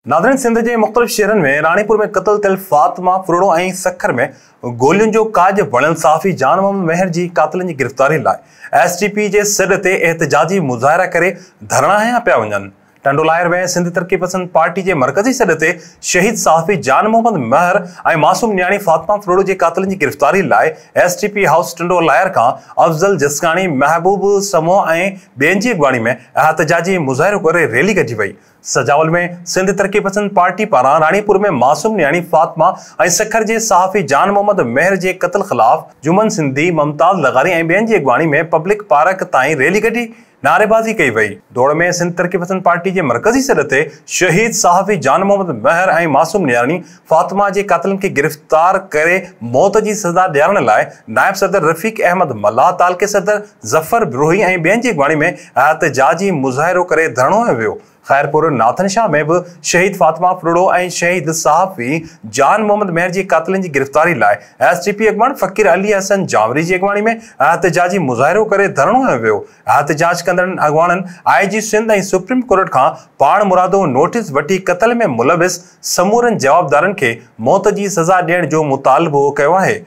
Nadreen, Sindh के मुख्तलिफ शहरन में रानीपुर में क़त्ल थियल फातिमा फुरड़ो ऐं सखर में गोलियुनि जो काज बणियल सहाफ़ी जान मोहम्मद मेहर जी कातिलनि जी गिरफ़्तारी लाइ एसटीपी जे सॾ ते एहतजाजी मुज़ाहिरा करे धरणा हया पिया वञनि। टंडो लायर में सिंध तरक्की पसंद पार्टी के मरकजी सॾ ते शहीद सहाफ़ी जान मोहम्मद मेहर ऐं मासूम न्याणी फातिमा फुरड़ो जे कातिलनि जी गिरफ़्तारी लाइ एसटीपी हाउस टंडो लायर का अफजल जसकानी, महबूब समो ऐं ॿियनि जी अॻवानी में एहतजाजी मुज़ाहिरो करे रैली कढी वई। सजावल में सिंध तरक्की पसंद पार्टी पारां रानीपुर में मासूम न्याणी फातिमा ऐं सखर जे सहाफ़ी जान मोहम्मद मेहर जे क़त्ल ख़िलाफ़ जुमन सिंधी, मुमताज़ लगारी ऐं ॿियनि जी अॻवानी में पब्लिक पार्क ताईं रैली कढी नारेबाज़ी कई वई। दौड़ में सिंध तरक्की पसंद पार्टी के मरकजी सॾ ते शहीद सहाफ़ी जान मोहम्मद मेहर ऐं मासूम न्याणी फातिमा जे कातिलनि खे गिरफ़्तार करे मौत जी सज़ा ॾियारण लाइ नायब सदर रफ़ीक अहमद मल्ला, तालके सदर ज़फ़र बिरोही ऐं ॿियनि जी अॻवानी में एहतजाजी मुज़ाहिरो करे धरणो हयो वियो। खैरपुर नाथनशाह में भी शहीद फातिमा फुरड़ो ऐं शहीद सहाफ़ी जान मोहम्मद मेहर जी कातिलनि जी गिरफ़्तारी लाइ एसटीपी अॻवान फ़कीर अली हसन जावरी जी अॻवानी में एहतजाजी मुज़ाहिरो करे धरणो हयो वियो। एहतजाज कंदड़नि अॻवाननि आईजी सिंध ऐं सुप्रीम कोर्ट खां पाण मुरादो नोटिस वठी क़त्ल में मुलविस समूरनि जवाबदारनि खे मौत जी सज़ा ॾियण जो मुतालबो कयो आहे।